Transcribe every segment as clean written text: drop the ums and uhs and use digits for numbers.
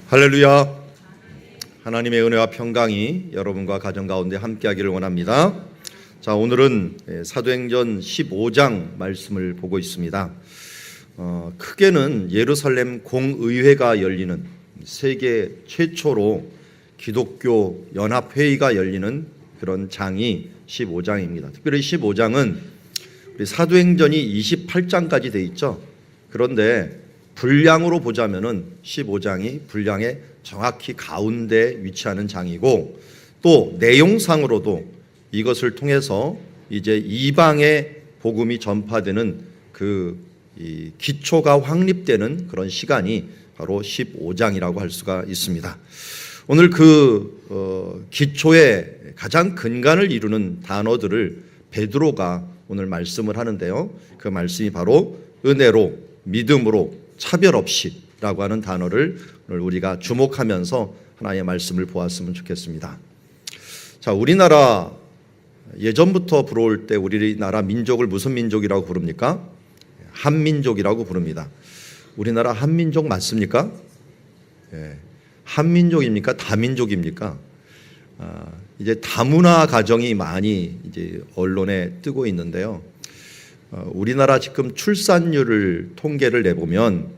할렐루야. 하나님의 은혜와 평강이 여러분과 가정 가운데 함께하기를 원합니다. 자, 오늘은 사도행전 15장 말씀을 보고 있습니다. 크게는 예루살렘 공의회가 열리는, 세계 최초로 기독교 연합회의가 열리는 그런 장이 15장입니다. 특별히 15장은 우리 사도행전이 28장까지 돼 있죠. 그런데 분량으로 보자면은 15장이 분량의 정확히 가운데 위치하는 장이고, 또 내용상으로도 이것을 통해서 이제 이방의 복음이 전파되는 그 기초가 확립되는 그런 시간이 바로 15장이라고 할 수가 있습니다. 오늘 그 기초의 가장 근간을 이루는 단어들을 베드로가 오늘 말씀을 하는데요. 그 말씀이 바로 은혜로, 믿음으로, 차별 없이라고 하는 단어를 오늘 우리가 주목하면서 하나님의 말씀을 보았으면 좋겠습니다. 자, 우리나라 예전부터 부러울 때 우리나라 민족을 무슨 민족이라고 부릅니까? 한민족이라고 부릅니다. 우리나라 한민족 맞습니까? 예. 한민족입니까? 다민족입니까? 이제 다문화 가정이 많이 이제 언론에 뜨고 있는데요. 우리나라 지금 출산율을 통계를 내보면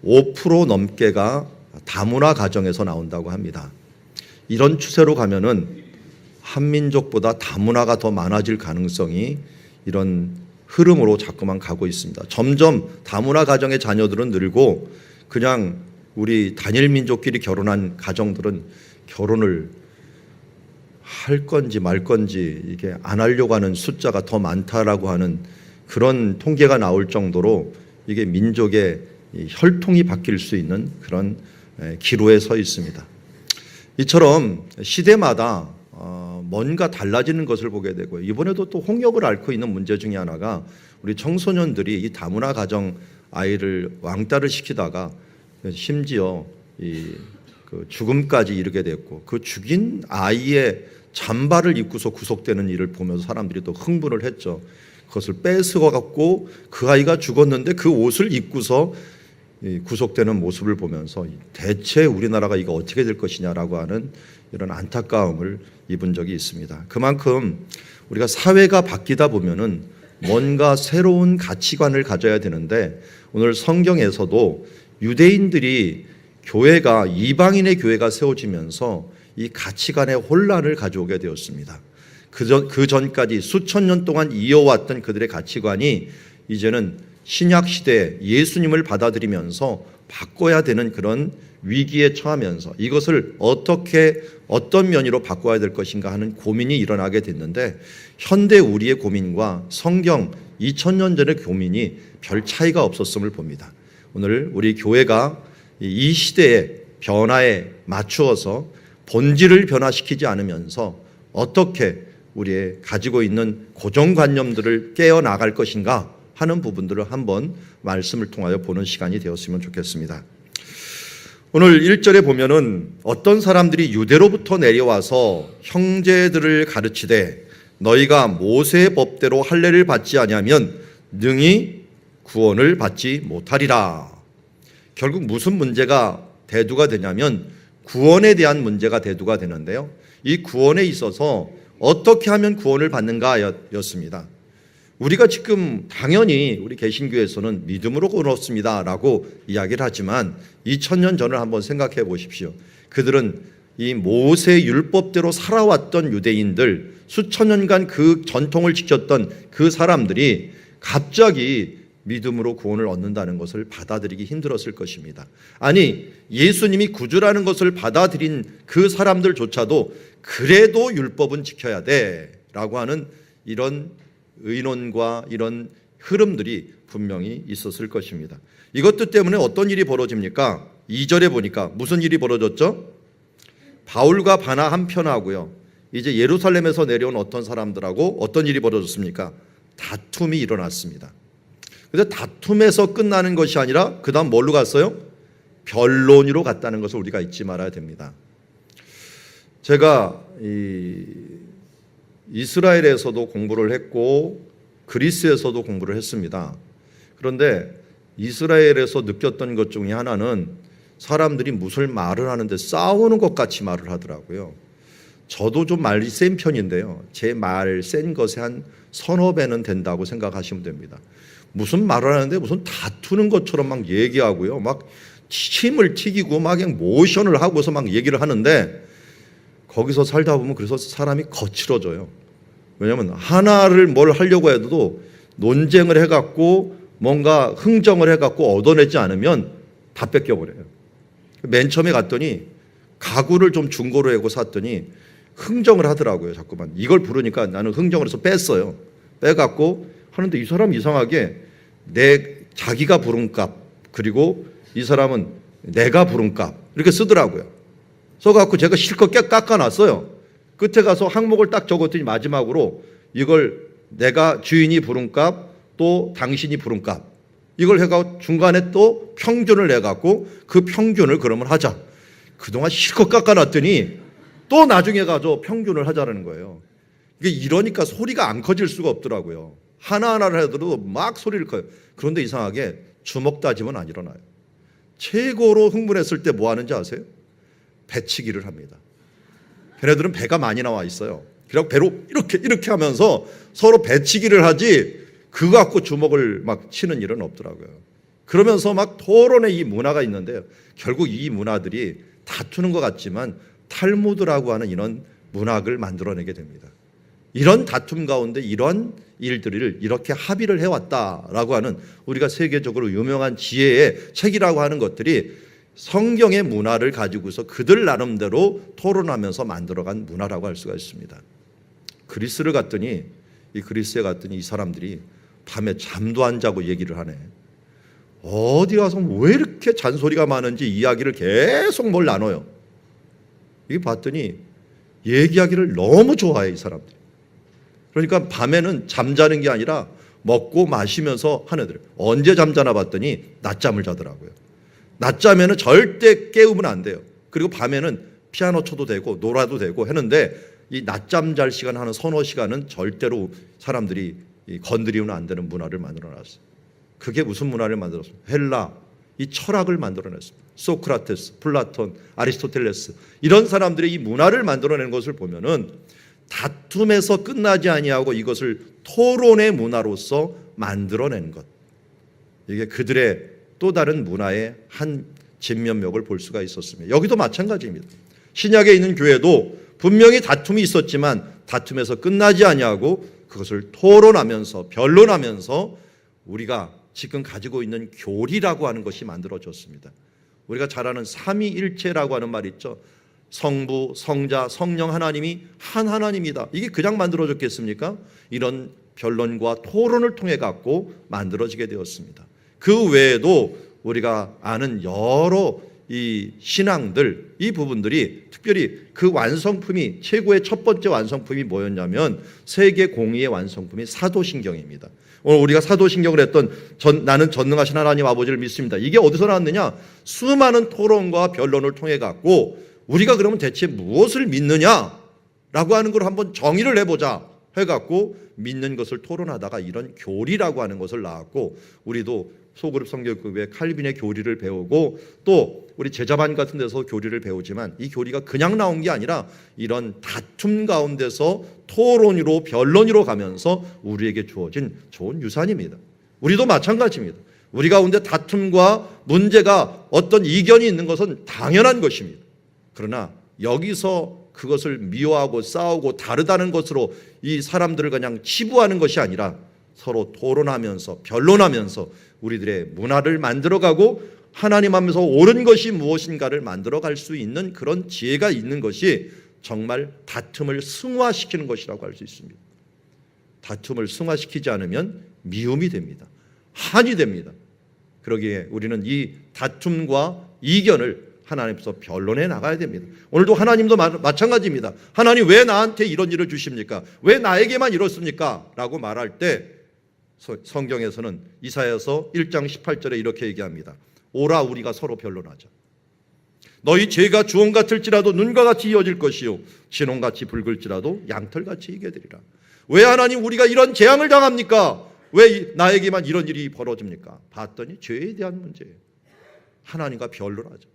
5% 넘게가 다문화 가정에서 나온다고 합니다. 이런 추세로 가면은 한민족보다 다문화가 더 많아질 가능성이 이런 흐름으로 자꾸만 가고 있습니다. 점점 다문화 가정의 자녀들은 늘고, 그냥 우리 단일 민족끼리 결혼한 가정들은 결혼을 할 건지 말 건지 이게 안 하려고 하는 숫자가 더 많다라고 하는 그런 통계가 나올 정도로 이게 민족의 혈통이 바뀔 수 있는 그런 기로에 서 있습니다. 이처럼 시대마다 뭔가 달라지는 것을 보게 되고요. 이번에도 또 홍역을 앓고 있는 문제 중에 하나가 우리 청소년들이 이 다문화 가정 아이를 왕따를 시키다가 심지어 그 죽음까지 이르게 됐고, 그 죽인 아이의 잠바를 입고서 구속되는 일을 보면서 사람들이 또 흥분을 했죠. 그것을 뺏어 갖고 그 아이가 죽었는데 그 옷을 입고서 구속되는 모습을 보면서 대체 우리나라가 이거 어떻게 될 것이냐라고 하는 이런 안타까움을 입은 적이 있습니다. 그만큼 우리가 사회가 바뀌다 보면은 뭔가 새로운 가치관을 가져야 되는데, 오늘 성경에서도 유대인들이 교회가, 이방인의 교회가 세워지면서 이 가치관의 혼란을 가져오게 되었습니다. 그 전까지 수천 년 동안 이어왔던 그들의 가치관이 이제는 신약 시대에 예수님을 받아들이면서 바꿔야 되는 그런 위기에 처하면서 이것을 어떻게, 어떤 면으로 바꿔야 될 것인가 하는 고민이 일어나게 됐는데, 현대 우리의 고민과 성경 2000년 전의 고민이 별 차이가 없었음을 봅니다. 오늘 우리 교회가 이 시대의 변화에 맞추어서 본질을 변화시키지 않으면서 어떻게 우리의 가지고 있는 고정관념들을 깨어나갈 것인가 하는 부분들을 한번 말씀을 통하여 보는 시간이 되었으면 좋겠습니다. 오늘 1절에 보면은 어떤 사람들이 유대로부터 내려와서 형제들을 가르치되 너희가 모세의 법대로 할례를 받지 아니하면 능히 구원을 받지 못하리라. 결국 무슨 문제가 대두가 되냐면 구원에 대한 문제가 대두가 되는데요. 이 구원에 있어서 어떻게 하면 구원을 받는가였습니다. 우리가 지금 당연히 우리 개신교에서는 믿음으로 구원 얻습니다 라고 이야기를 하지만 2000년 전을 한번 생각해 보십시오. 그들은 이 모세 율법대로 살아왔던 유대인들, 수천 년간 그 전통을 지켰던 그 사람들이 갑자기 믿음으로 구원을 얻는다는 것을 받아들이기 힘들었을 것입니다. 아니, 예수님이 구주라는 것을 받아들인 그 사람들조차도 그래도 율법은 지켜야 돼 라고 하는 이런 의논과 이런 흐름들이 분명히 있었을 것입니다. 이것들 때문에 어떤 일이 벌어집니까? 2절에 보니까 무슨 일이 벌어졌죠? 바울과 바나 한편하고요, 이제 예루살렘에서 내려온 어떤 사람들하고 어떤 일이 벌어졌습니까? 다툼이 일어났습니다. 그런데 다툼에서 끝나는 것이 아니라 그 다음 뭘로 갔어요? 변론으로 갔다는 것을 우리가 잊지 말아야 됩니다. 제가 이스라엘에서도 공부를 했고 그리스에서도 공부를 했습니다. 그런데 이스라엘에서 느꼈던 것 중에 하나는 사람들이 무슨 말을 하는데 싸우는 것 같이 말을 하더라고요. 저도 좀 말이 센 편인데요. 제 말 센 것에 한 서너 배는 된다고 생각하시면 됩니다. 무슨 말을 하는데 무슨 다투는 것처럼 막 얘기하고요. 막 침을 튀기고 막 그냥 모션을 하고서 막 얘기를 하는데 거기서 살다 보면 그래서 사람이 거칠어져요. 왜냐하면 하나를 뭘 하려고 해도 논쟁을 해갖고 뭔가 흥정을 해갖고 얻어내지 않으면 다 뺏겨버려요. 맨 처음에 갔더니 가구를 좀 중고로 하고 샀더니 흥정을 하더라고요. 자꾸만 이걸 부르니까 나는 흥정을 해서 뺐어요. 빼갖고 하는데 이 사람 이상하게 자기가 부른 값 그리고 이 사람은 내가 부른 값 이렇게 쓰더라고요. 써갖고 제가 실컷 깎아놨어요. 끝에 가서 항목을 딱 적었더니 마지막으로 이걸 내가 주인이 부른 값 또 당신이 부른 값 이걸 해가지고 중간에 또 평균을 내갖고 그 평균을 그러면 하자. 그동안 실컷 깎아놨더니 또 나중에 가서 평균을 하자는 거예요. 이게 이러니까 소리가 안 커질 수가 없더라고요. 하나하나를 해도 막 소리를 커요. 그런데 이상하게 주먹 다짐은 안 일어나요. 최고로 흥분했을 때 뭐 하는지 아세요? 배치기를 합니다. 걔네들은 배가 많이 나와 있어요. 그래서 배로 이렇게 하면서 서로 배치기를 하지 그거 갖고 주먹을 막 치는 일은 없더라고요. 그러면서 막 토론의 이 문화가 있는데요. 결국 이 문화들이 다투는 것 같지만 탈무드라고 하는 이런 문학을 만들어내게 됩니다. 이런 다툼 가운데 이런 일들을 이렇게 합의를 해왔다라고 하는 우리가 세계적으로 유명한 지혜의 책이라고 하는 것들이 성경의 문화를 가지고서 그들 나름대로 토론하면서 만들어간 문화라고 할 수가 있습니다. 그리스에 갔더니 이 사람들이 밤에 잠도 안 자고 얘기를 하네. 어디 가서 왜 이렇게 잔소리가 많은지 이야기를 계속 뭘 나눠요. 이게 봤더니 얘기하기를 너무 좋아해 이 사람들이. 그러니까 밤에는 잠자는 게 아니라 먹고 마시면서 하는 애들. 언제 잠자나 봤더니 낮잠을 자더라고요. 낮잠에는 절대 깨우면 안 돼요. 그리고 밤에는 피아노 쳐도 되고 놀아도 되고 했는데 이 낮잠 잘 시간 하는 서너 시간은 절대로 사람들이 건드리면 안 되는 문화를 만들어놨어요. 그게 무슨 문화를 만들었습니까? 헬라, 이 철학을 만들어냈습니다. 소크라테스, 플라톤, 아리스토텔레스 이런 사람들의 이 문화를 만들어내는 것을 보면은 다툼에서 끝나지 아니하고 이것을 토론의 문화로서 만들어낸 것. 이게 그들의 또 다른 문화의 한 진면목을 볼 수가 있었습니다. 여기도 마찬가지입니다. 신약에 있는 교회도 분명히 다툼이 있었지만 다툼에서 끝나지 아니하고 그것을 토론하면서 변론하면서 우리가 지금 가지고 있는 교리라고 하는 것이 만들어졌습니다. 우리가 잘 아는 삼위일체라고 하는 말이 있죠. 성부, 성자, 성령 하나님이 한 하나님이다. 이게 그냥 만들어졌겠습니까? 이런 변론과 토론을 통해 갖고 만들어지게 되었습니다. 그 외에도 우리가 아는 여러 이 신앙들, 이 부분들이 특별히 그 완성품이 최고의 첫 번째 완성품이 뭐였냐면 세계 공의의 완성품이 사도신경입니다. 오늘 우리가 사도신경을 했던 나는 전능하신 하나님 아버지를 믿습니다. 이게 어디서 나왔느냐? 수많은 토론과 변론을 통해 갖고 우리가 그러면 대체 무엇을 믿느냐라고 하는 걸 한번 정의를 해보자 해갖고 믿는 것을 토론하다가 이런 교리라고 하는 것을 나왔고 우리도 소그룹 성교육급의 칼빈의 교리를 배우고 또 우리 제자반 같은 데서 교리를 배우지만 이 교리가 그냥 나온 게 아니라 이런 다툼 가운데서 토론으로 변론으로 가면서 우리에게 주어진 좋은 유산입니다. 우리도 마찬가지입니다. 우리 가운데 다툼과 문제가 어떤 이견이 있는 것은 당연한 것입니다. 그러나 여기서 그것을 미워하고 싸우고 다르다는 것으로 이 사람들을 그냥 치부하는 것이 아니라 서로 토론하면서 변론하면서 우리들의 문화를 만들어가고 하나님 앞에서 옳은 것이 무엇인가를 만들어갈 수 있는 그런 지혜가 있는 것이 정말 다툼을 승화시키는 것이라고 할 수 있습니다. 다툼을 승화시키지 않으면 미움이 됩니다. 한이 됩니다. 그러기에 우리는 이 다툼과 이견을 하나님께서 변론해 나가야 됩니다. 오늘도 하나님도 마찬가지입니다. 하나님 왜 나한테 이런 일을 주십니까? 왜 나에게만 이렇습니까? 라고 말할 때 성경에서는 이사야서 1장 18절에 이렇게 얘기합니다. 오라 우리가 서로 변론하자. 너희 죄가 주홍 같을지라도 눈과 같이 이어질 것이요 진홍같이 붉을지라도 양털같이 이게 되리라. 왜 하나님 우리가 이런 재앙을 당합니까? 왜 나에게만 이런 일이 벌어집니까? 봤더니 죄에 대한 문제예요. 하나님과 변론하자.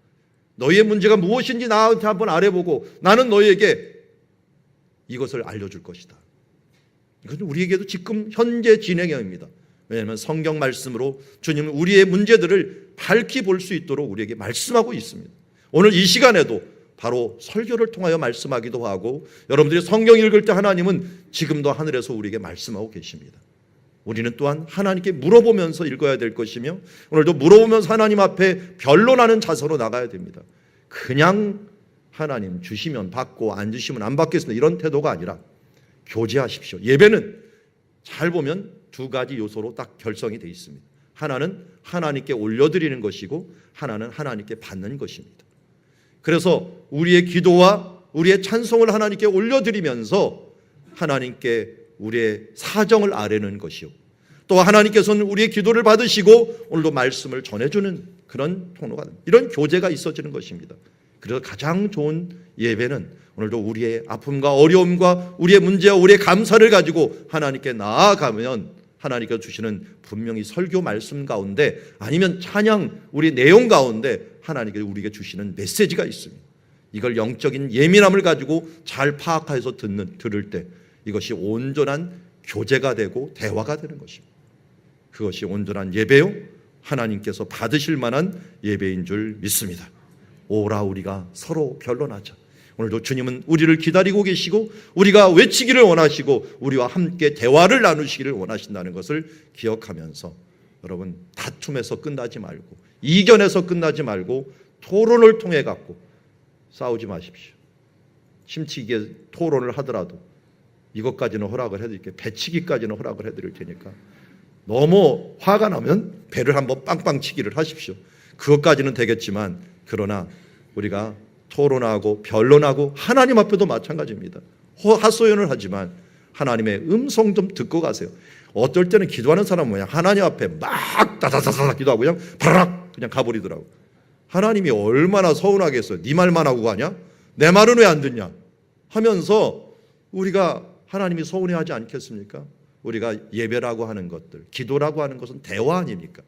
너희의 문제가 무엇인지 나한테 한번 알아보고 나는 너희에게 이것을 알려줄 것이다. 이건 우리에게도 지금 현재 진행형입니다. 왜냐하면 성경 말씀으로 주님은 우리의 문제들을 밝히 볼 수 있도록 우리에게 말씀하고 있습니다. 오늘 이 시간에도 바로 설교를 통하여 말씀하기도 하고 여러분들이 성경 읽을 때 하나님은 지금도 하늘에서 우리에게 말씀하고 계십니다. 우리는 또한 하나님께 물어보면서 읽어야 될 것이며 오늘도 물어보면서 하나님 앞에 변론하는 자세로 나가야 됩니다. 그냥 하나님 주시면 받고 안 주시면 안 받겠습니다 이런 태도가 아니라 교제하십시오. 예배는 잘 보면 두 가지 요소로 딱 결성이 되어 있습니다. 하나는 하나님께 올려드리는 것이고 하나는 하나님께 받는 것입니다. 그래서 우리의 기도와 우리의 찬송을 하나님께 올려드리면서 하나님께 우리의 사정을 아뢰는 것이요, 또 하나님께서는 우리의 기도를 받으시고 오늘도 말씀을 전해주는 그런 통로가 됩니다. 이런 교제가 있어지는 것입니다. 그래서 가장 좋은 예배는 오늘도 우리의 아픔과 어려움과 우리의 문제와 우리의 감사를 가지고 하나님께 나아가면 하나님께서 주시는 분명히 설교 말씀 가운데 아니면 찬양 우리 내용 가운데 하나님께서 우리에게 주시는 메시지가 있습니다. 이걸 영적인 예민함을 가지고 잘 파악해서 들을 때 이것이 온전한 교제가 되고 대화가 되는 것입니다. 그것이 온전한 예배요 하나님께서 받으실 만한 예배인 줄 믿습니다. 오라 우리가 서로 변론하자. 오늘도 주님은 우리를 기다리고 계시고 우리가 외치기를 원하시고 우리와 함께 대화를 나누시기를 원하신다는 것을 기억하면서 여러분 다툼에서 끝나지 말고 이견에서 끝나지 말고 토론을 통해 갖고 싸우지 마십시오. 심치게 토론을 하더라도 이것까지는 허락을 해드릴게요. 배치기까지는 허락을 해드릴 테니까 너무 화가 나면 배를 한번 빵빵 치기를 하십시오. 그것까지는 되겠지만 그러나 우리가 토론하고 변론하고 하나님 앞에도 마찬가지입니다. 하소연을 하지만 하나님의 음성 좀 듣고 가세요. 어떨 때는 기도하는 사람은 뭐냐 하나님 앞에 막 다다다다 기도하고 그냥 바락 그냥 가버리더라고. 하나님이 얼마나 서운하겠어요. 네 말만 하고 가냐? 내 말은 왜 안 듣냐? 하면서 우리가 하나님이 서운해하지 않겠습니까? 우리가 예배라고 하는 것들, 기도라고 하는 것은 대화 아닙니까?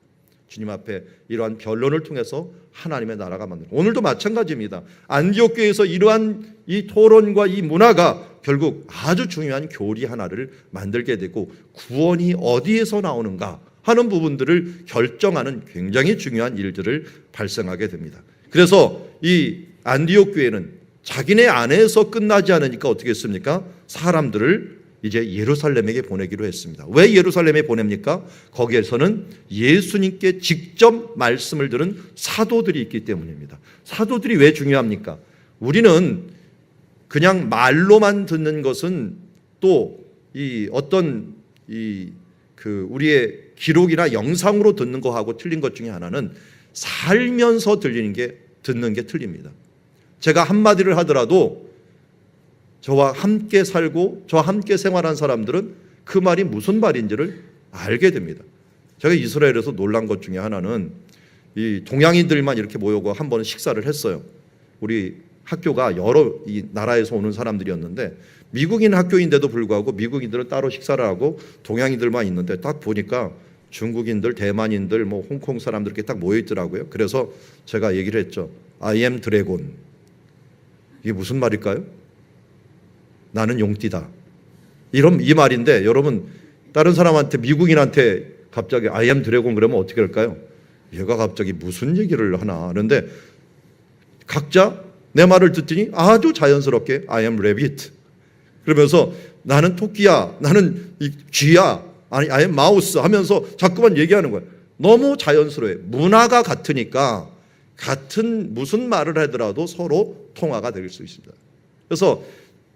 주님 앞에 이러한 변론을 통해서 하나님의 나라가 만들어요. 오늘도 마찬가지입니다. 안디옥 교회에서 이러한 이 토론과 이 문화가 결국 아주 중요한 교리 하나를 만들게 되고 구원이 어디에서 나오는가 하는 부분들을 결정하는 굉장히 중요한 일들을 발생하게 됩니다. 그래서 이 안디옥 교회는 자기네 안에서 끝나지 않으니까 어떻게 했습니까? 사람들을 이제 예루살렘에게 보내기로 했습니다. 왜 예루살렘에 보냅니까? 거기에서는 예수님께 직접 말씀을 들은 사도들이 있기 때문입니다. 사도들이 왜 중요합니까? 우리는 그냥 말로만 듣는 것은 또 이 어떤 우리의 기록이나 영상으로 듣는 거하고 틀린 것 중에 하나는 살면서 듣는 게 틀립니다. 제가 한마디를 하더라도 저와 함께 살고 저와 함께 생활한 사람들은 그 말이 무슨 말인지를 알게 됩니다. 제가 이스라엘에서 놀란 것 중에 하나는 이 동양인들만 이렇게 모여고 한 번은 식사를 했어요. 우리 학교가 여러 이 나라에서 오는 사람들이었는데 미국인 학교인데도 불구하고 미국인들은 따로 식사를 하고 동양인들만 있는데 딱 보니까 중국인들, 대만인들, 뭐 홍콩 사람들 이렇게 딱 모여 있더라고요. 그래서 제가 얘기를 했죠. I am dragon. 이게 무슨 말일까요? 나는 용띠다. 이 말인데 여러분 다른 사람한테 미국인한테 갑자기 I am dragon 그러면 어떻게 할까요? 얘가 갑자기 무슨 얘기를 하나 하는데 각자 내 말을 듣더니 아주 자연스럽게 I am rabbit 그러면서 나는 토끼야, 나는 쥐야, 아니 I am mouse 하면서 자꾸만 얘기하는 거예요. 너무 자연스러워요. 문화가 같으니까 같은 무슨 말을 하더라도 서로 통화가 될 수 있습니다. 그래서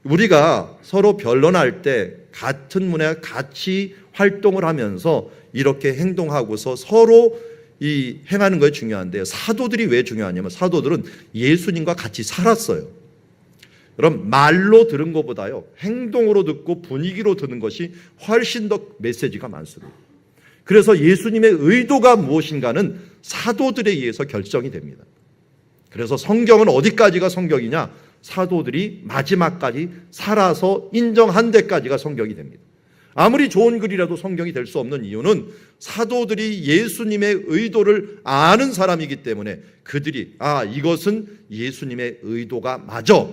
우리가 서로 변론할 때 같은 문화에 같이 활동을 하면서 이렇게 행동하고서 서로 이 행하는 것이 중요한데요. 사도들이 왜 중요하냐면 사도들은 예수님과 같이 살았어요. 그럼 말로 들은 것보다요 행동으로 듣고 분위기로 듣는 것이 훨씬 더 메시지가 많습니다. 그래서 예수님의 의도가 무엇인가는 사도들에 의해서 결정이 됩니다. 그래서 성경은 어디까지가 성경이냐? 사도들이 마지막까지 살아서 인정한 데까지가 성경이 됩니다. 아무리 좋은 글이라도 성경이 될 수 없는 이유는 사도들이 예수님의 의도를 아는 사람이기 때문에 그들이 이것은 예수님의 의도가 맞아.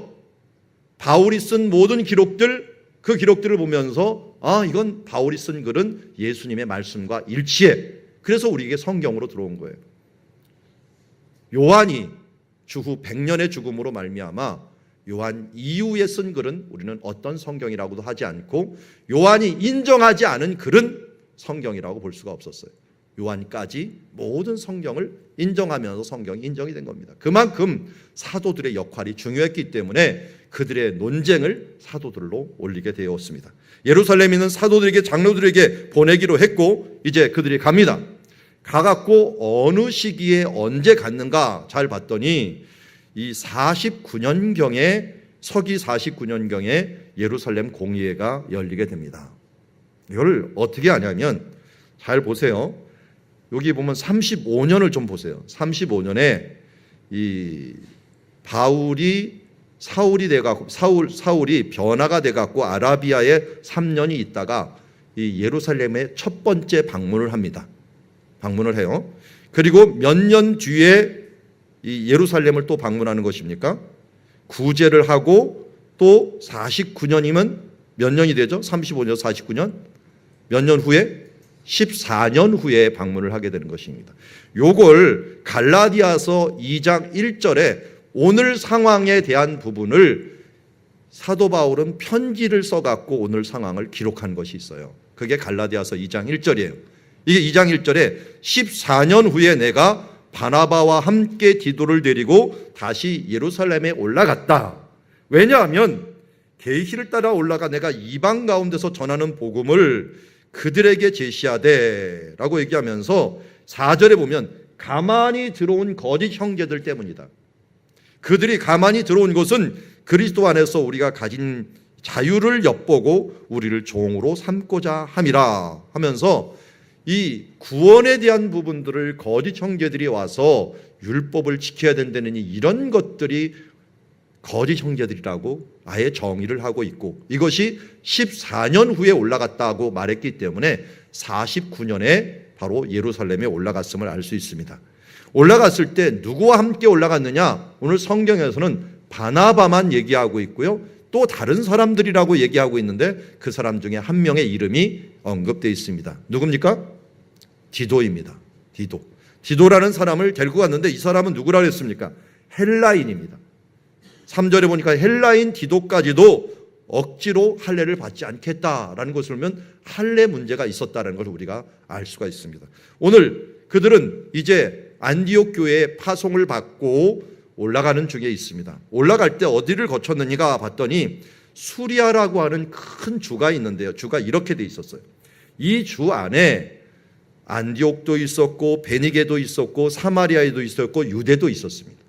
바울이 쓴 모든 기록들, 그 기록들을 보면서 이건 바울이 쓴 글은 예수님의 말씀과 일치해. 그래서 우리에게 성경으로 들어온 거예요. 요한이 주후 100년의 죽음으로 말미암아 요한 이후에 쓴 글은 우리는 어떤 성경이라고도 하지 않고 요한이 인정하지 않은 글은 성경이라고 볼 수가 없었어요. 요한까지 모든 성경을 인정하면서 성경이 인정이 된 겁니다. 그만큼 사도들의 역할이 중요했기 때문에 그들의 논쟁을 사도들로 올리게 되었습니다. 예루살렘에 있는 사도들에게 장로들에게 보내기로 했고 이제 그들이 갑니다. 가갖고 어느 시기에 언제 갔는가 잘 봤더니 이 49년경에 서기 49년경에 예루살렘 공의회가 열리게 됩니다. 이걸 어떻게 하냐면 잘 보세요. 여기 보면 35년을 좀 보세요. 35년에 이 사울이 변화가 돼갖고 아라비아에 3년이 있다가 이 예루살렘에 첫 번째 방문을 합니다. 방문을 해요. 그리고 몇 년 뒤에 이 예루살렘을 또 방문하는 것입니까? 구제를 하고 또 49년이면 몇 년이 되죠? 35년, 49년? 몇 년 후에? 14년 후에 방문을 하게 되는 것입니다. 요걸 갈라디아서 2장 1절에 오늘 상황에 대한 부분을 사도 바울은 편지를 써갖고 오늘 상황을 기록한 것이 있어요. 그게 갈라디아서 2장 1절이에요. 이게 2장 1절에 14년 후에 내가 바나바와 함께 디도를 데리고 다시 예루살렘에 올라갔다. 왜냐하면 계시를 따라 올라가 내가 이방 가운데서 전하는 복음을 그들에게 제시하되 라고 얘기하면서 4절에 보면 가만히 들어온 거짓 형제들 때문이다. 그들이 가만히 들어온 것은 그리스도 안에서 우리가 가진 자유를 엿보고 우리를 종으로 삼고자 함이라 하면서 이 구원에 대한 부분들을 거짓 형제들이 와서 율법을 지켜야 된다는 이런 것들이 거짓 형제들이라고 아예 정의를 하고 있고 이것이 14년 후에 올라갔다고 말했기 때문에 49년에 바로 예루살렘에 올라갔음을 알 수 있습니다. 올라갔을 때 누구와 함께 올라갔느냐? 오늘 성경에서는 바나바만 얘기하고 있고요. 또 다른 사람들이라고 얘기하고 있는데 그 사람 중에 한 명의 이름이 언급되어 있습니다. 누굽니까? 디도입니다. 디도라는 사람을 데리고 갔는데 이 사람은 누구라고 했습니까? 헬라인입니다. 3절에 보니까 헬라인 디도까지도 억지로 할례를 받지 않겠다라는 것을 보면 할례 문제가 있었다는 걸 우리가 알 수가 있습니다. 오늘 그들은 이제 안디옥 교회에 파송을 받고 올라가는 중에 있습니다. 올라갈 때 어디를 거쳤느니가 봤더니 수리아라고 하는 큰 주가 있는데요. 주가 이렇게 돼 있었어요. 이 주 안에 안디옥도 있었고 베니게도 있었고 사마리아에도 있었고 유대도 있었습니다.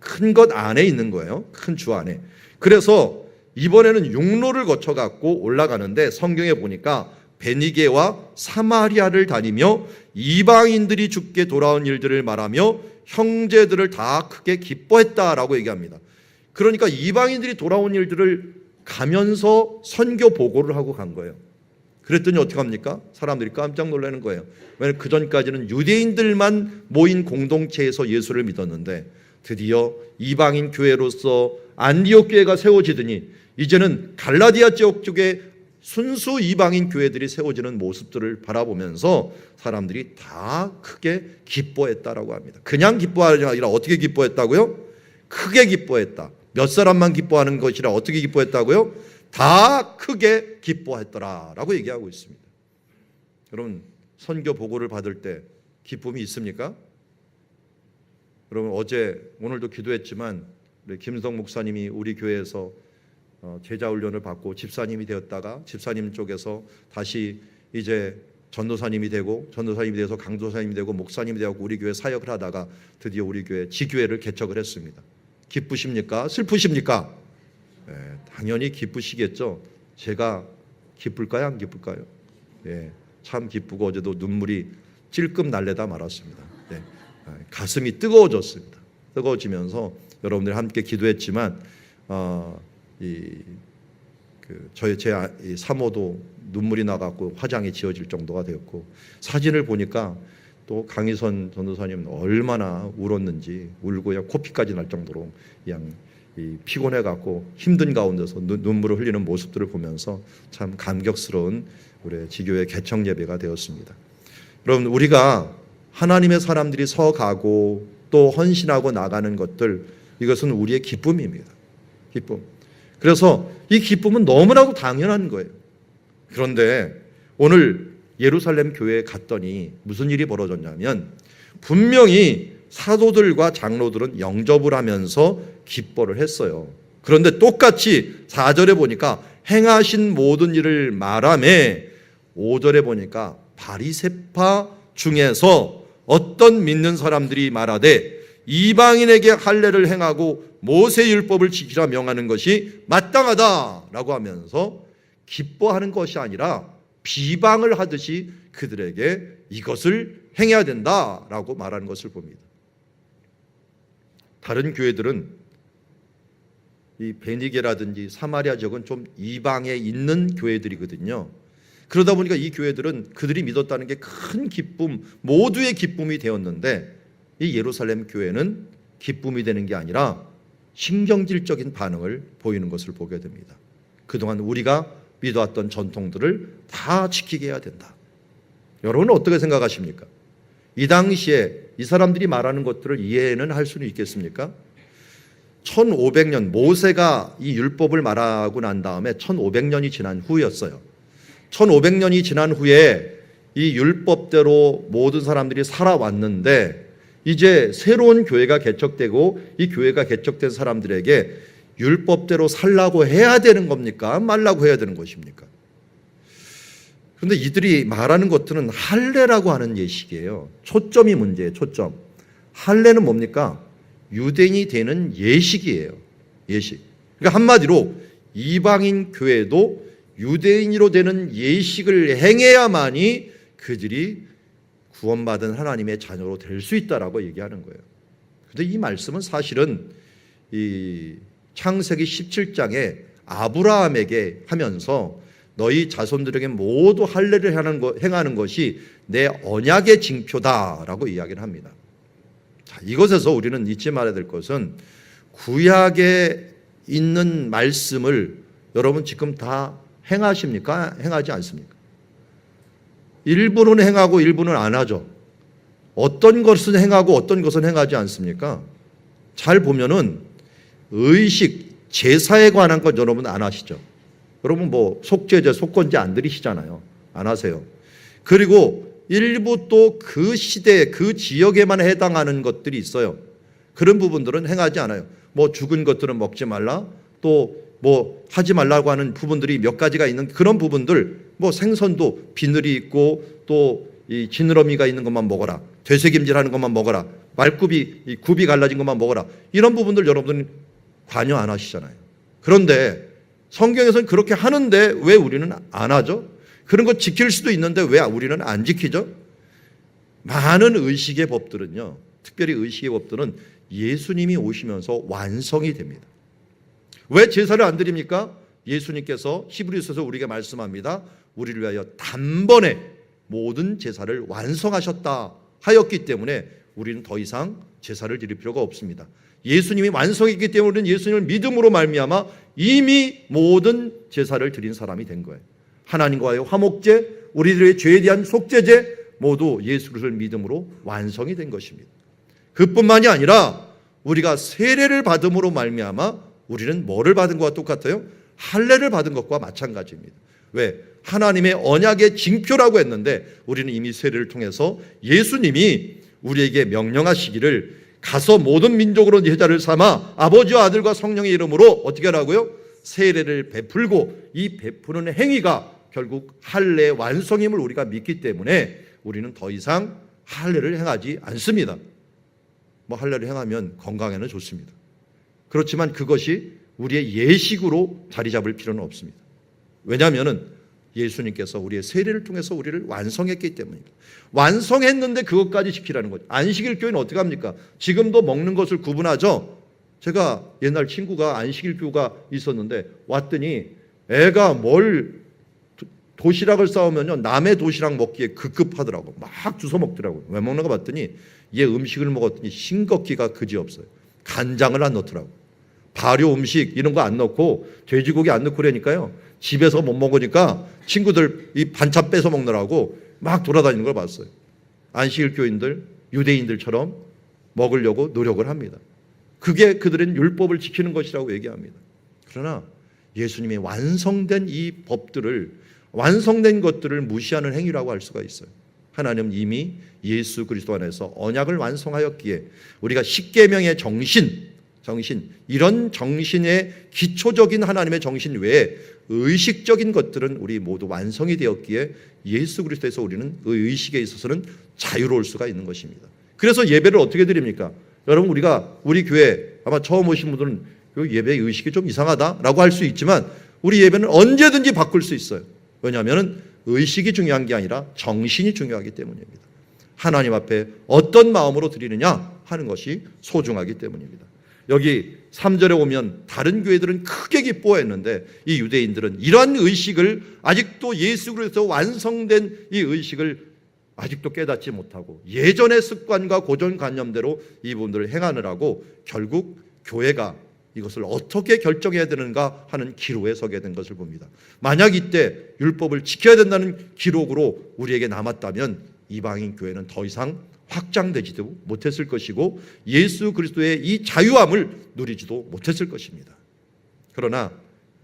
큰 것 안에 있는 거예요. 큰 주 안에. 그래서 이번에는 육로를 거쳐갖고 올라가는데 성경에 보니까 베니게와 사마리아를 다니며 이방인들이 죽게 돌아온 일들을 말하며 형제들을 다 크게 기뻐했다라고 얘기합니다. 그러니까 이방인들이 돌아온 일들을 가면서 선교 보고를 하고 간 거예요. 그랬더니 어떻게 합니까? 사람들이 깜짝 놀라는 거예요. 왜냐하면 그전까지는 유대인들만 모인 공동체에서 예수를 믿었는데 드디어 이방인 교회로서 안디옥 교회가 세워지더니 이제는 갈라디아 지역 쪽에 순수 이방인 교회들이 세워지는 모습들을 바라보면서 사람들이 다 크게 기뻐했다라고 합니다. 그냥 기뻐하지 아니라 어떻게 기뻐했다고요? 크게 기뻐했다. 몇 사람만 기뻐하는 것이라 어떻게 기뻐했다고요? 다 크게 기뻐했더라라고 얘기하고 있습니다. 여러분 선교 보고를 받을 때 기쁨이 있습니까? 여러분 오늘도 기도했지만 우리 김성 목사님이 우리 교회에서 제자 훈련을 받고 집사님이 되었다가 집사님 쪽에서 다시 이제 전도사님이 되고 전도사님이 돼서 강도사님이 되고 목사님이 되고 우리 교회 사역을 하다가 드디어 우리 교회 지교회를 개척을 했습니다. 기쁘십니까? 슬프십니까? 네, 당연히 기쁘시겠죠. 제가 기쁠까요? 안 기쁠까요? 네, 참 기쁘고 어제도 눈물이 찔끔 날래다 말았습니다. 네, 가슴이 뜨거워졌습니다. 뜨거워지면서 여러분들 함께 기도했지만 제 사모도 눈물이 나갖고 화장이 지어질 정도가 되었고, 사진을 보니까 또 강희선 전도사님 얼마나 울었는지, 울고 그냥 코피까지 날 정도로 그냥 피곤해갖고 힘든 가운데서 눈물을 흘리는 모습들을 보면서 참 감격스러운 우리 지교회 개청 예배가 되었습니다. 여러분, 우리가 하나님의 사람들이 서가고 또 헌신하고 나가는 것들, 이것은 우리의 기쁨입니다. 기쁨. 그래서 이 기쁨은 너무나도 당연한 거예요. 그런데 오늘 예루살렘 교회에 갔더니 무슨 일이 벌어졌냐면, 분명히 사도들과 장로들은 영접을 하면서 기뻐를 했어요. 그런데 똑같이 4절에 보니까 행하신 모든 일을 말하매, 5절에 보니까 바리새파 중에서 어떤 믿는 사람들이 말하되 이방인에게 할례를 행하고 모세 율법을 지키라 명하는 것이 마땅하다라고 하면서 기뻐하는 것이 아니라 비방을 하듯이 그들에게 이것을 행해야 된다라고 말하는 것을 봅니다. 다른 교회들은 이 베니게라든지 사마리아 지역은 좀 이방에 있는 교회들이거든요. 그러다 보니까 이 교회들은 그들이 믿었다는 게 큰 기쁨, 모두의 기쁨이 되었는데, 이 예루살렘 교회는 기쁨이 되는 게 아니라 신경질적인 반응을 보이는 것을 보게 됩니다. 그동안 우리가 믿어왔던 전통들을 다 지키게 해야 된다. 여러분은 어떻게 생각하십니까? 이 당시에 이 사람들이 말하는 것들을 이해는 할 수는 있겠습니까? 1500년, 모세가 이 율법을 말하고 난 다음에 1500년이 지난 후였어요. 1500년이 지난 후에 이 율법대로 모든 사람들이 살아왔는데, 이제 새로운 교회가 개척되고 이 교회가 개척된 사람들에게 율법대로 살라고 해야 되는 겁니까? 말라고 해야 되는 것입니까? 그런데 이들이 말하는 것들은 할례라고 하는 예식이에요. 초점이 문제예요. 초점. 할례는 뭡니까? 유대인이 되는 예식이에요. 예식. 그러니까 한마디로 이방인 교회도 유대인으로 되는 예식을 행해야만이 그들이 구원받은 하나님의 자녀로 될 수 있다라고 얘기하는 거예요. 그런데 이 말씀은 사실은 이 창세기 17장에 아브라함에게 하면서 너희 자손들에게 모두 할례를 행하는 것이 내 언약의 징표다라고 이야기를 합니다. 자, 이것에서 우리는 잊지 말아야 될 것은, 구약에 있는 말씀을 여러분 지금 다 행하십니까? 행하지 않습니까? 일부는 행하고 일부는 안 하죠. 어떤 것은 행하고 어떤 것은 행하지 않습니까? 잘 보면은 의식, 제사에 관한 것 여러분 안 하시죠. 여러분 뭐 속죄제, 속건제 안 드리시잖아요. 안 하세요. 그리고 일부 또 그 시대, 그 지역에만 해당하는 것들이 있어요. 그런 부분들은 행하지 않아요. 뭐 죽은 것들은 먹지 말라, 또 뭐 하지 말라고 하는 부분들이 몇 가지가 있는 그런 부분들, 뭐 생선도 비늘이 있고 또 이 지느러미가 있는 것만 먹어라, 되새김질하는 것만 먹어라, 말굽이 굽이 갈라진 것만 먹어라, 이런 부분들 여러분들은 관여 안 하시잖아요. 그런데 성경에서는 그렇게 하는데 왜 우리는 안 하죠? 그런 거 지킬 수도 있는데 왜 우리는 안 지키죠? 많은 의식의 법들은요, 특별히 의식의 법들은 예수님이 오시면서 완성이 됩니다. 왜 제사를 안 드립니까? 예수님께서 히브리서에서 우리에게 말씀합니다. 우리를 위하여 단번에 모든 제사를 완성하셨다 하였기 때문에 우리는 더 이상 제사를 드릴 필요가 없습니다. 예수님이 완성했기 때문에 우리는 예수님을 믿음으로 말미암아 이미 모든 제사를 드린 사람이 된 거예요. 하나님과의 화목제, 우리들의 죄에 대한 속죄제, 모두 예수 그리스도를 믿음으로 완성이 된 것입니다. 그뿐만이 아니라 우리가 세례를 받음으로 말미암아 우리는 뭐를 받은 것과 똑같아요? 할례를 받은 것과 마찬가지입니다. 왜? 하나님의 언약의 징표라고 했는데 우리는 이미 세례를 통해서 예수님이 우리에게 명령하시기를 가서 모든 민족으로 제자를 삼아 아버지와 아들과 성령의 이름으로 어떻게 하라고요? 세례를 베풀고, 이 베푸는 행위가 결국 할례의 완성임을 우리가 믿기 때문에 우리는 더 이상 할례를 행하지 않습니다. 뭐 할례를 행하면 건강에는 좋습니다. 그렇지만 그것이 우리의 예식으로 자리 잡을 필요는 없습니다. 왜냐하면 예수님께서 우리의 세례를 통해서 우리를 완성했기 때문입니다. 완성했는데 그것까지 지키라는 거죠. 안식일 교회는 어떻게 합니까? 지금도 먹는 것을 구분하죠. 제가 옛날 친구가 안식일 교가 있었는데 왔더니 애가 뭘 도시락을 싸우면요, 남의 도시락 먹기에 급급하더라고. 막 주워 먹더라고요. 왜 먹는가 봤더니 얘 음식을 먹었더니 싱겁기가 그지없어요. 간장을 안 넣더라고. 발효 음식 이런 거 안 넣고 돼지고기 안 넣고 그러니까요, 집에서 못 먹으니까 친구들 이 반찬 뺏어 먹느라고 막 돌아다니는 걸 봤어요. 안식일교인들, 유대인들처럼 먹으려고 노력을 합니다. 그게 그들은 율법을 지키는 것이라고 얘기합니다. 그러나 예수님의 완성된 이 법들을, 완성된 것들을 무시하는 행위라고 할 수가 있어요. 하나님은 이미 예수 그리스도 안에서 언약을 완성하였기에 우리가 십계명의 정신, 이런 정신의 기초적인 하나님의 정신 외에 의식적인 것들은 우리 모두 완성이 되었기에 예수 그리스도에서 우리는 그 의식에 있어서는 자유로울 수가 있는 것입니다. 그래서 예배를 어떻게 드립니까? 여러분, 우리 교회 아마 처음 오신 분들은 예배 의식이 좀 이상하다라고 할 수 있지만 우리 예배는 언제든지 바꿀 수 있어요. 왜냐하면 의식이 중요한 게 아니라 정신이 중요하기 때문입니다. 하나님 앞에 어떤 마음으로 드리느냐 하는 것이 소중하기 때문입니다. 여기 3절에 오면 다른 교회들은 크게 기뻐했는데 이 유대인들은 이러한 의식을, 아직도 예수 그리스도 완성된 이 의식을 아직도 깨닫지 못하고 예전의 습관과 고정관념대로 이분들을 행하느라고 결국 교회가 이것을 어떻게 결정해야 되는가 하는 기로에 서게 된 것을 봅니다. 만약 이때 율법을 지켜야 된다는 기록으로 우리에게 남았다면 이방인 교회는 더 이상 확장되지도 못했을 것이고 예수 그리스도의 이 자유함을 누리지도 못했을 것입니다. 그러나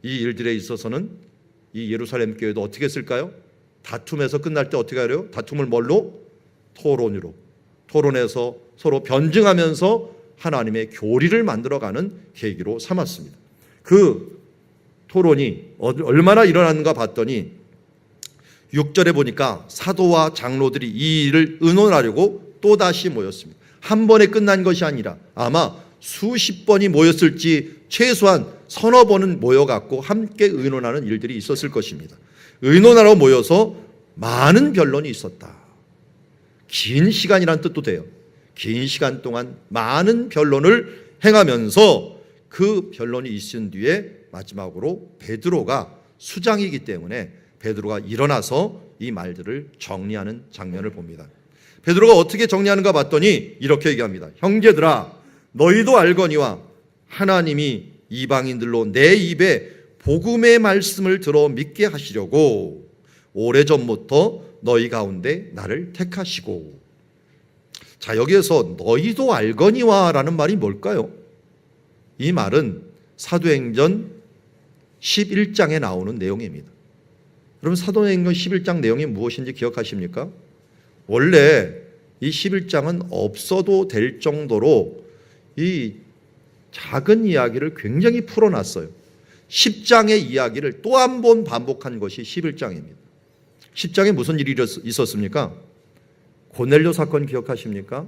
이 일들에 있어서는 이 예루살렘 교회도 어떻게 했을까요? 다툼에서 끝날 때 어떻게 하려요? 다툼을 뭘로? 토론으로. 토론해서 서로 변증하면서 하나님의 교리를 만들어가는 계기로 삼았습니다. 그 토론이 얼마나 일어났는가 봤더니 6절에 보니까 사도와 장로들이 이 일을 의논하려고 또다시 모였습니다. 한 번에 끝난 것이 아니라 아마 수십 번이 모였을지 최소한 서너 번은 모여갖고 함께 의논하는 일들이 있었을 것입니다. 의논하러 모여서 많은 변론이 있었다. 긴 시간이란 뜻도 돼요. 긴 시간 동안 많은 변론을 행하면서 그 변론이 있은 뒤에 마지막으로 베드로가 수장이기 때문에 베드로가 일어나서 이 말들을 정리하는 장면을 봅니다. 베드로가 어떻게 정리하는가 봤더니 이렇게 얘기합니다. 형제들아, 너희도 알거니와 하나님이 이방인들로 내 입에 복음의 말씀을 들어 믿게 하시려고 오래전부터 너희 가운데 나를 택하시고. 자, 여기에서 너희도 알거니와 라는 말이 뭘까요? 이 말은 사도행전 11장에 나오는 내용입니다. 여러분, 사도행전 11장 내용이 무엇인지 기억하십니까? 원래 이 11장은 없어도 될 정도로 이 작은 이야기를 굉장히 풀어놨어요. 10장의 이야기를 또 한 번 반복한 것이 11장입니다. 10장에 무슨 일이 있었습니까? 고넬료 사건 기억하십니까?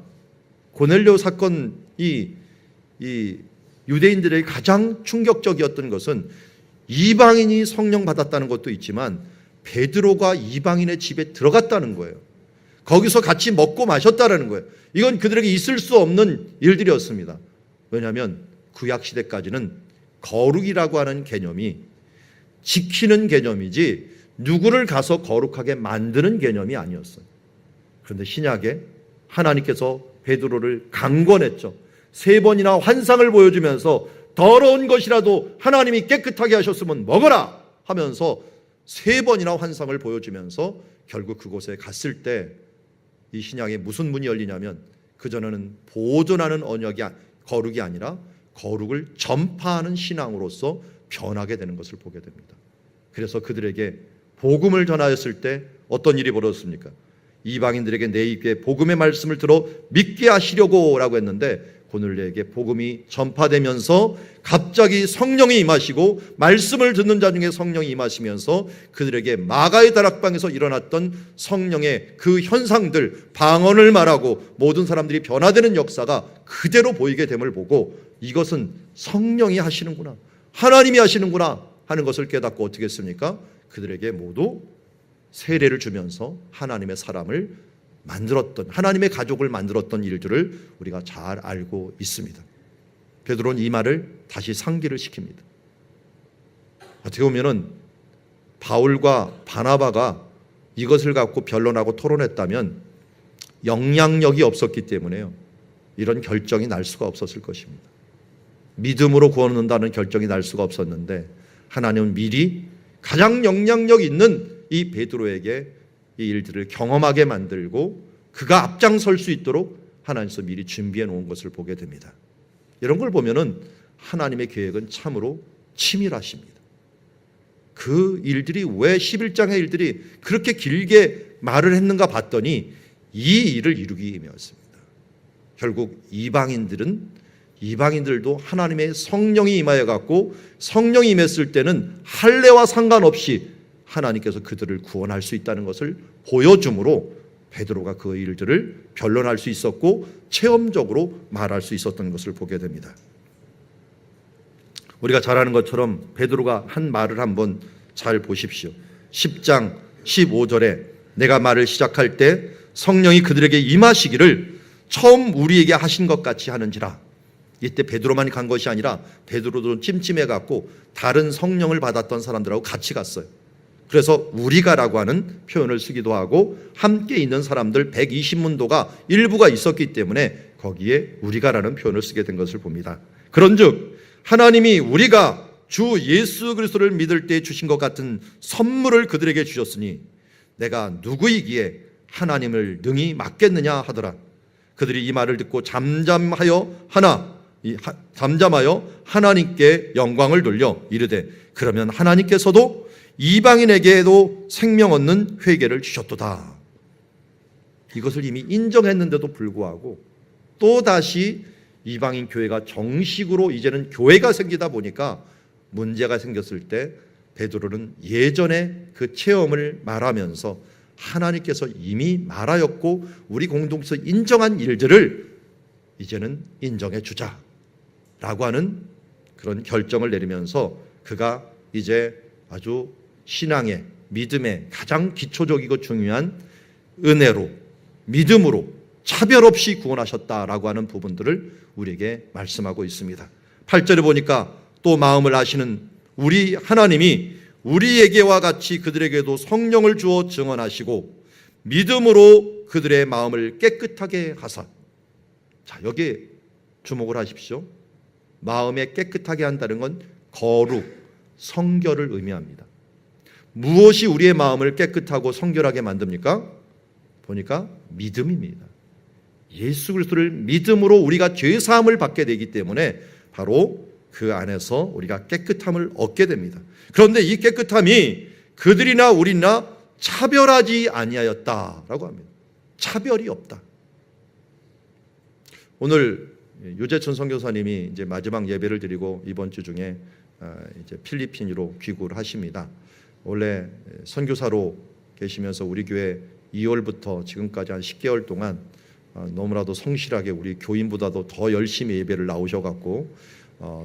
고넬료 사건이 이 유대인들에게 가장 충격적이었던 것은 이방인이 성령 받았다는 것도 있지만 베드로가 이방인의 집에 들어갔다는 거예요. 거기서 같이 먹고 마셨다는 거예요. 이건 그들에게 있을 수 없는 일들이었습니다. 왜냐하면 구약시대까지는 거룩이라고 하는 개념이 지키는 개념이지 누구를 가서 거룩하게 만드는 개념이 아니었어요. 그런데 신약에 하나님께서 베드로를 강권했죠. 3번이나 환상을 보여주면서 더러운 것이라도 하나님이 깨끗하게 하셨으면 먹어라 하면서 3번이나 환상을 보여주면서 결국 그곳에 갔을 때 이 신약에 무슨 문이 열리냐면 그전에는 보존하는 언약이 거룩이 아니라 거룩을 전파하는 신앙으로서 변하게 되는 것을 보게 됩니다. 그래서 그들에게 복음을 전하였을 때 어떤 일이 벌어졌습니까? 이방인들에게 내 입에 복음의 말씀을 들어 믿게 하시려고 라고 했는데 고넬료에게 복음이 전파되면서 갑자기 성령이 임하시고 말씀을 듣는 자 중에 성령이 임하시면서 그들에게 마가의 다락방에서 일어났던 성령의 그 현상들, 방언을 말하고 모든 사람들이 변화되는 역사가 그대로 보이게 됨을 보고 이것은 성령이 하시는구나, 하나님이 하시는구나 하는 것을 깨닫고 어떻게 했습니까? 그들에게 모두 세례를 주면서 하나님의 사람을 만들었던, 하나님의 가족을 만들었던 일들을 우리가 잘 알고 있습니다. 베드로는 이 말을 다시 상기를 시킵니다. 어떻게 보면은 바울과 바나바가 이것을 갖고 변론하고 토론했다면 영향력이 없었기 때문에요, 이런 결정이 날 수가 없었을 것입니다. 믿음으로 구원 얻는다는 결정이 날 수가 없었는데 하나님은 미리 가장 영향력 있는 이 베드로에게 이 일들을 경험하게 만들고 그가 앞장설 수 있도록 하나님께서 미리 준비해 놓은 것을 보게 됩니다. 이런 걸 보면은 하나님의 계획은 참으로 치밀하십니다. 그 일들이 왜 11장의 일들이 그렇게 길게 말을 했는가 봤더니 이 일을 이루기 위함이었습니다. 결국 이방인들도 하나님의 성령이 임하여 갖고, 성령이 임했을 때는 할례와 상관없이 하나님께서 그들을 구원할 수 있다는 것을 보여줌으로 베드로가 그 일들을 변론할 수 있었고 체험적으로 말할 수 있었던 것을 보게 됩니다. 우리가 잘 아는 것처럼 베드로가 한 말을 한번 잘 보십시오. 10장 15절에 내가 말을 시작할 때 성령이 그들에게 임하시기를 처음 우리에게 하신 것 같이 하는지라. 이때 베드로만이 간 것이 아니라 베드로도 찜찜해 갖고 다른 성령을 받았던 사람들하고 같이 갔어요. 그래서 우리가라고 하는 표현을 쓰기도 하고, 함께 있는 사람들 120문도가 일부가 있었기 때문에 거기에 우리가라는 표현을 쓰게 된 것을 봅니다. 그런즉 하나님이 우리가 주 예수 그리스도를 믿을 때 주신 것 같은 선물을 그들에게 주셨으니 내가 누구이기에 하나님을 능히 막겠느냐 하더라. 그들이 이 말을 듣고 잠잠하여 하나님께 영광을 돌려 이르되 그러면 하나님께서도 이방인에게도 생명 얻는 회개를 주셨도다. 이것을 이미 인정했는데도 불구하고 또다시 이방인 교회가 정식으로 이제는 교회가 생기다 보니까 문제가 생겼을 때 베드로는 예전에 그 체험을 말하면서 하나님께서 이미 말하였고 우리 공동체에서 인정한 일들을 이제는 인정해 주자라고 하는 그런 결정을 내리면서 그가 이제 아주 신앙의, 믿음의 가장 기초적이고 중요한 은혜로, 믿음으로 차별 없이 구원하셨다라고 하는 부분들을 우리에게 말씀하고 있습니다. 8절에 보니까 또 마음을 아시는 우리 하나님이 우리에게와 같이 그들에게도 성령을 주어 증언하시고 믿음으로 그들의 마음을 깨끗하게 하사. 자, 여기에 주목을 하십시오. 마음에 깨끗하게 한다는 건 거룩, 성결을 의미합니다. 무엇이 우리의 마음을 깨끗하고 성결하게 만듭니까? 보니까 믿음입니다. 예수 그리스도를 믿음으로 우리가 죄사함을 받게 되기 때문에 바로 그 안에서 우리가 깨끗함을 얻게 됩니다. 그런데 이 깨끗함이 그들이나 우리나 차별하지 아니하였다라고 합니다. 차별이 없다. 오늘 유재천 선교사님이 이제 마지막 예배를 드리고 이번 주 중에 이제 필리핀으로 귀국을 하십니다. 원래 선교사로 계시면서 우리 교회 2월부터 지금까지 한 10개월 동안 너무나도 성실하게 우리 교인보다도 더 열심히 예배를 나오셔갖고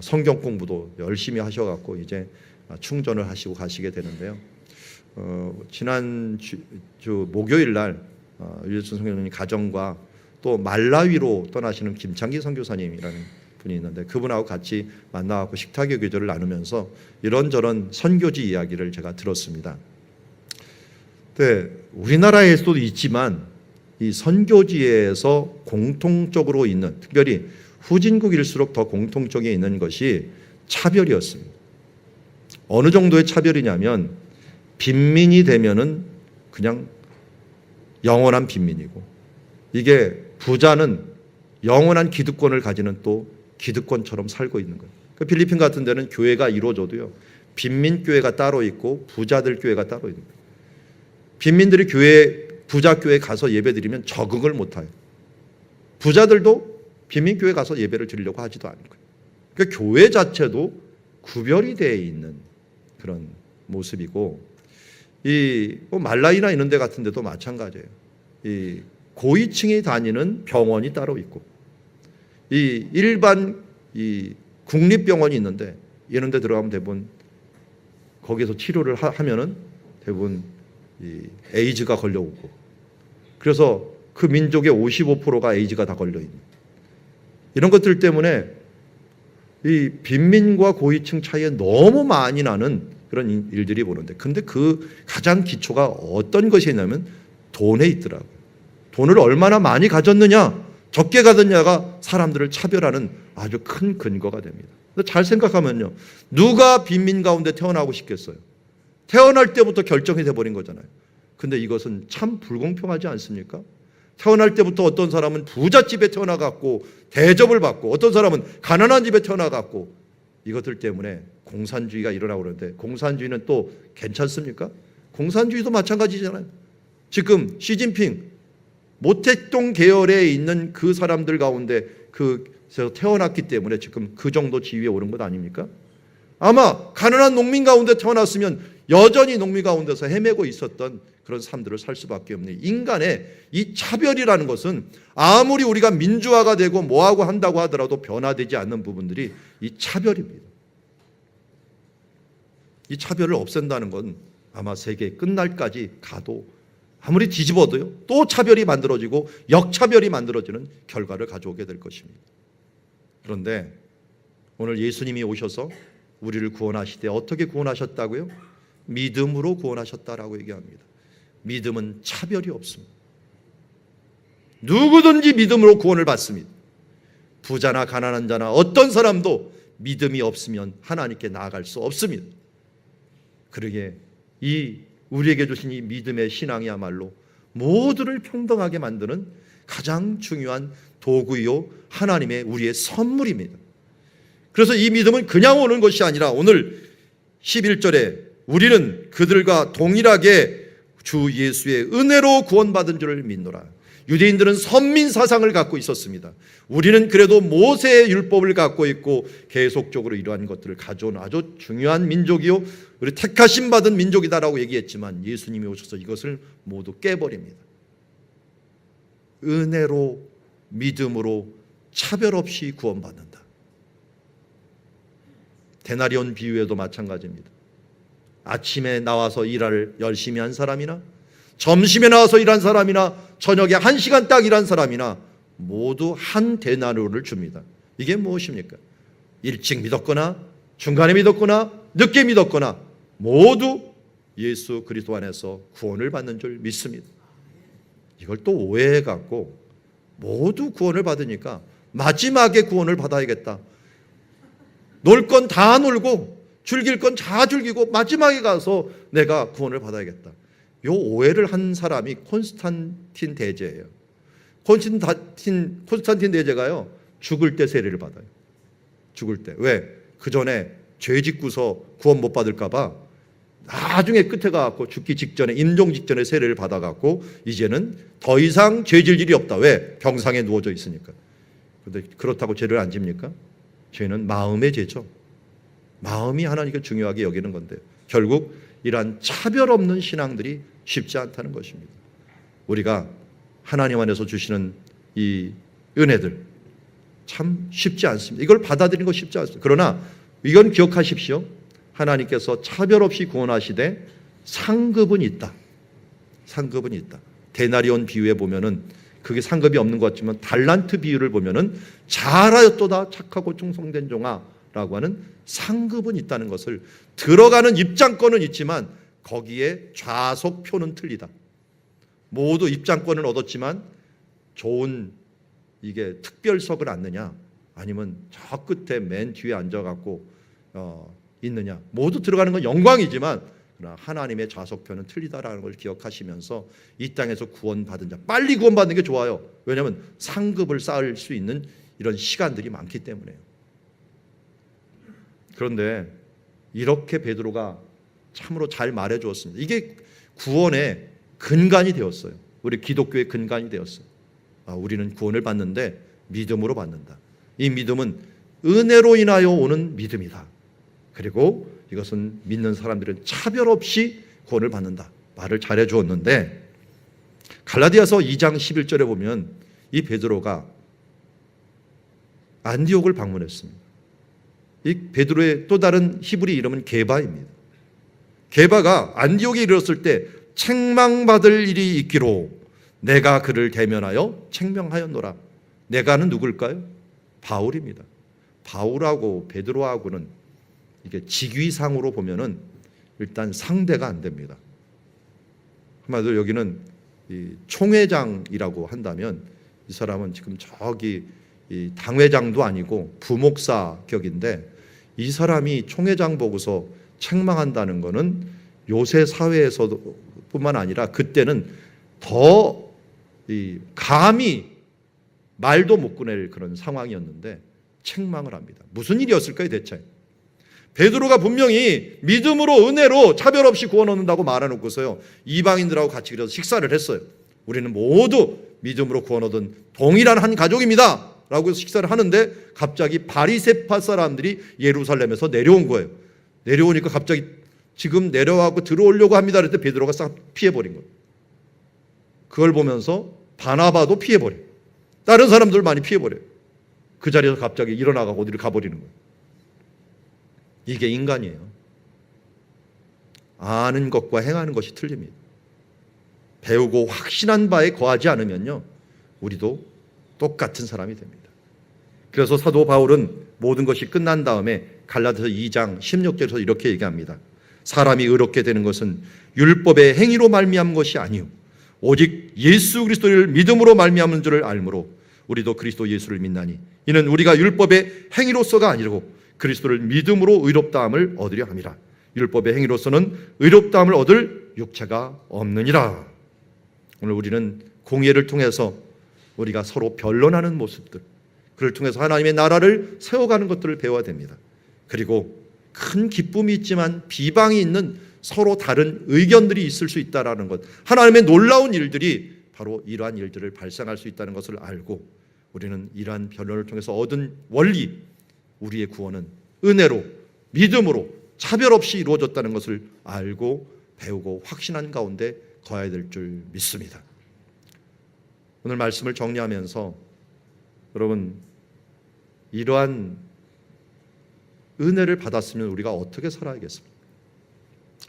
성경 공부도 열심히 하셔갖고 이제 충전을 하시고 가시게 되는데요. 지난 주 목요일 날 유재천 선교사님 가정과 또 말라위로 떠나시는 김창기 선교사님이라는 분이 있는데 그분하고 같이 만나고 식탁의 교제를 나누면서 이런저런 선교지 이야기를 제가 들었습니다. 네, 우리나라에서도 있지만 이 선교지에서 공통적으로 있는, 특별히 후진국일수록 더 공통적에 있는 것이 차별이었습니다. 어느 정도의 차별이냐면 빈민이 되면은 그냥 영원한 빈민이고, 이게 부자는 영원한 기득권을 가지는 또 기득권처럼 살고 있는 거예요. 그 필리핀 같은 데는 교회가 이루어져도요, 빈민 교회가 따로 있고 부자들 교회가 따로 있는 거예요. 빈민들이 부자 교회 가서 예배드리면 적응을 못해요. 부자들도 빈민 교회 가서 예배를 드리려고 하지도 않은 거예요. 그러니까 교회 자체도 구별이 되어 있는 그런 모습이고, 이 말라이나 이런 데 같은 데도 마찬가지예요. 이 고위층이 다니는 병원이 따로 있고, 이 일반 이 국립병원이 있는데 이런 데 들어가면 대부분 거기서 치료를 하면은 대부분 이 에이즈가 걸려오고, 그래서 그 민족의 55%가 에이즈가 다 걸려 있는 이런 것들 때문에 이 빈민과 고위층 차이에 너무 많이 나는 그런 일들이 보는데, 근데 그 가장 기초가 어떤 것이 있냐면 돈에 있더라고요. 돈을 얼마나 많이 가졌느냐, 적게 가졌느냐가 사람들을 차별하는 아주 큰 근거가 됩니다. 잘 생각하면요, 누가 빈민 가운데 태어나고 싶겠어요? 태어날 때부터 결정이 돼버린 거잖아요. 근데 이것은 참 불공평하지 않습니까? 태어날 때부터 어떤 사람은 부잣집에 태어나갖고 대접을 받고, 어떤 사람은 가난한 집에 태어나갖고, 이것들 때문에 공산주의가 일어나고 그러는데, 공산주의는 또 괜찮습니까? 공산주의도 마찬가지잖아요. 지금 시진핑 모택동 계열에 있는 그 사람들 가운데 그래서 태어났기 때문에 지금 그 정도 지위에 오른 것 아닙니까? 아마 가난한 농민 가운데 태어났으면 여전히 농민 가운데서 헤매고 있었던 그런 삶들을 살 수밖에 없는, 인간의 이 차별이라는 것은 아무리 우리가 민주화가 되고 뭐하고 한다고 하더라도 변화되지 않는 부분들이 이 차별입니다. 이 차별을 없앤다는 건 아마 세계 끝날까지 가도 아무리 뒤집어도요, 또 차별이 만들어지고 역차별이 만들어지는 결과를 가져오게 될 것입니다. 그런데 오늘 예수님이 오셔서 우리를 구원하시되 어떻게 구원하셨다고요? 믿음으로 구원하셨다라고 얘기합니다. 믿음은 차별이 없습니다. 누구든지 믿음으로 구원을 받습니다. 부자나 가난한 자나 어떤 사람도 믿음이 없으면 하나님께 나아갈 수 없습니다. 그러기에 이 우리에게 주신 이 믿음의 신앙이야말로 모두를 평등하게 만드는 가장 중요한 도구요, 하나님의 우리의 선물입니다. 그래서 이 믿음은 그냥 오는 것이 아니라 오늘 11절에 우리는 그들과 동일하게 주 예수의 은혜로 구원받은 줄을 믿노라. 유대인들은 선민 사상을 갖고 있었습니다. 우리는 그래도 모세의 율법을 갖고 있고 계속적으로 이러한 것들을 가져온 아주 중요한 민족이요, 우리 택하심 받은 민족이다라고 얘기했지만 예수님이 오셔서 이것을 모두 깨버립니다. 은혜로, 믿음으로 차별 없이 구원받는다. 데나리온 비유에도 마찬가지입니다. 아침에 나와서 일을 열심히 한 사람이나 점심에 나와서 일한 사람이나 저녁에 1시간 딱 일한 사람이나 모두 한 데나리온을 줍니다. 이게 무엇입니까? 일찍 믿었거나 중간에 믿었거나 늦게 믿었거나 모두 예수 그리스도 안에서 구원을 받는 줄 믿습니다. 이걸 또 오해해갖고 모두 구원을 받으니까 마지막에 구원을 받아야겠다, 놀 건 다 놀고 즐길 건 다 즐기고 마지막에 가서 내가 구원을 받아야겠다, 이 오해를 한 사람이 콘스탄틴 대제예요. 콘스탄틴 대제가요, 죽을 때 세례를 받아요. 죽을 때. 왜? 그 전에 죄 짓고서 구원 못 받을까 봐 나중에 끝에 가갖고 죽기 직전에, 임종 직전에 세례를 받아갖고 이제는 더 이상 죄 질 일이 없다. 왜? 병상에 누워져 있으니까. 그런데 그렇다고 죄를 안 집니까? 죄는 마음의 죄죠. 마음이 하나님께 중요하게 여기는 건데 결국 이러한 차별 없는 신앙들이 쉽지 않다는 것입니다. 우리가 하나님 안에서 주시는 이 은혜들 참 쉽지 않습니다. 이걸 받아들이는 거 쉽지 않습니다. 그러나 이건 기억하십시오. 하나님께서 차별 없이 구원하시되 상급은 있다. 상급은 있다. 데나리온 비유에 보면은 그게 상급이 없는 것 같지만 달란트 비유를 보면은 잘하였도다 착하고 충성된 종아라고 하는 상급은 있다는 것을, 들어가는 입장권은 있지만 거기에 좌석표는 틀리다. 모두 입장권을 얻었지만 좋은 이게 특별석을 앉느냐 아니면 저 끝에 맨 뒤에 앉아갖고 있느냐, 모두 들어가는 건 영광이지만 그러나 하나님의 좌석표는 틀리다라는 걸 기억하시면서 이 땅에서 구원받은 자, 빨리 구원받는 게 좋아요. 왜냐하면 상급을 쌓을 수 있는 이런 시간들이 많기 때문에요. 그런데 이렇게 베드로가 참으로 잘 말해 주었습니다. 이게 구원의 근간이 되었어요. 우리 기독교의 근간이 되었어요. 우리는 구원을 받는데 믿음으로 받는다. 이 믿음은 은혜로 인하여 오는 믿음이다. 그리고 이것은 믿는 사람들은 차별 없이 구원을 받는다. 말을 잘해 주었는데 갈라디아서 2장 11절에 보면 이 베드로가 안디옥을 방문했습니다. 이 베드로의 또 다른 히브리 이름은 게바입니다. 게바가 안디옥에 이르렀을 때 책망받을 일이 있기로 내가 그를 대면하여 책명하였노라. 내가는 누굴까요? 바울입니다. 바울하고 베드로하고는 이게 직위상으로 보면은 일단 상대가 안 됩니다. 한마디로 여기는 이 총회장이라고 한다면 이 사람은 지금 저기 이 당회장도 아니고 부목사 격인데 이 사람이 총회장 보고서 책망한다는 것은 요새 사회에서도 뿐만 아니라 그때는 더 감히 말도 못 꺼낼 그런 상황이었는데 책망을 합니다. 무슨 일이었을까요 대체? 베드로가 분명히 믿음으로 은혜로 차별 없이 구원 얻는다고 말해놓고서요 이방인들하고 같이 그래서 식사를 했어요. 우리는 모두 믿음으로 구원 얻은 동일한 한 가족입니다 라고 해서 식사를 하는데 갑자기 바리새파 사람들이 예루살렘에서 내려온 거예요. 내려오니까 갑자기 지금 내려와서 들어오려고 합니다 그랬더니 베드로가 싹 피해버린 거예요. 그걸 보면서 바나바도 피해버려요. 다른 사람들 많이 피해버려요. 그 자리에서 갑자기 일어나가고 어디를 가버리는 거예요. 이게 인간이에요. 아는 것과 행하는 것이 틀립니다. 배우고 확신한 바에 거하지 않으면요 우리도 똑같은 사람이 됩니다. 그래서 사도 바울은 모든 것이 끝난 다음에 갈라디아서 2장 16절에서 이렇게 얘기합니다. 사람이 의롭게 되는 것은 율법의 행위로 말미암은 것이 아니요 오직 예수 그리스도를 믿음으로 말미암은 줄을 알므로 우리도 그리스도 예수를 믿나니 이는 우리가 율법의 행위로서가 아니고 그리스도를 믿음으로 의롭다함을 얻으려 함이라. 율법의 행위로서는 의롭다함을 얻을 육체가 없느니라. 오늘 우리는 공예를 통해서 우리가 서로 변론하는 모습들, 그를 통해서 하나님의 나라를 세워가는 것들을 배워야 됩니다. 그리고 큰 기쁨이 있지만 비방이 있는 서로 다른 의견들이 있을 수 있다는 것, 하나님의 놀라운 일들이 바로 이러한 일들을 발생할 수 있다는 것을 알고 우리는 이러한 변론을 통해서 얻은 원리, 우리의 구원은 은혜로 믿음으로 차별 없이 이루어졌다는 것을 알고 배우고 확신한 가운데 거해야 될 줄 믿습니다. 오늘 말씀을 정리하면서 여러분 이러한 은혜를 받았으면 우리가 어떻게 살아야겠습니까?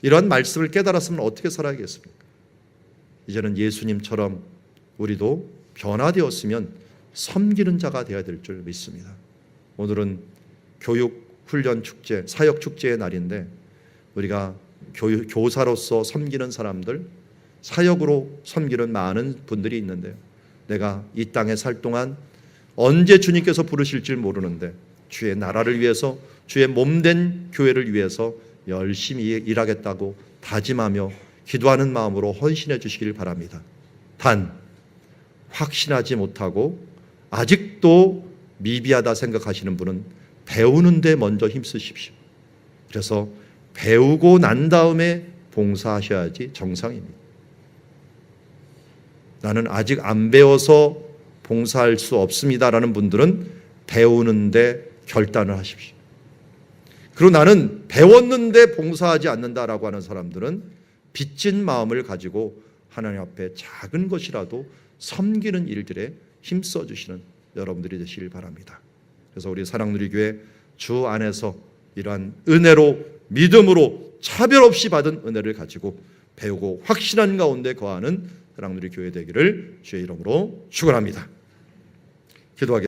이러한 말씀을 깨달았으면 어떻게 살아야겠습니까? 이제는 예수님처럼 우리도 변화되었으면 섬기는 자가 되어야 될 줄 믿습니다. 오늘은 교육훈련 축제, 사역축제의 날인데 우리가 교사로서 섬기는 사람들, 사역으로 섬기는 많은 분들이 있는데요. 내가 이 땅에 살 동안 언제 주님께서 부르실지 모르는데 주의 나라를 위해서, 주의 몸된 교회를 위해서 열심히 일하겠다고 다짐하며 기도하는 마음으로 헌신해 주시길 바랍니다. 단 확신하지 못하고 아직도 미비하다 생각하시는 분은 배우는 데 먼저 힘쓰십시오. 그래서 배우고 난 다음에 봉사하셔야지 정상입니다. 나는 아직 안 배워서 봉사할 수 없습니다라는 분들은 배우는데 결단을 하십시오. 그리고 나는 배웠는데 봉사하지 않는다라고 하는 사람들은 빚진 마음을 가지고 하나님 앞에 작은 것이라도 섬기는 일들에 힘써 주시는 여러분들이 되시길 바랍니다. 그래서 우리 사랑누리교회 주 안에서 이러한 은혜로 믿음으로 차별 없이 받은 은혜를 가지고 배우고 확신한 가운데 거하는 사랑누리교회 되기를 주의 이름으로 축원합니다. 기도하겠습니다.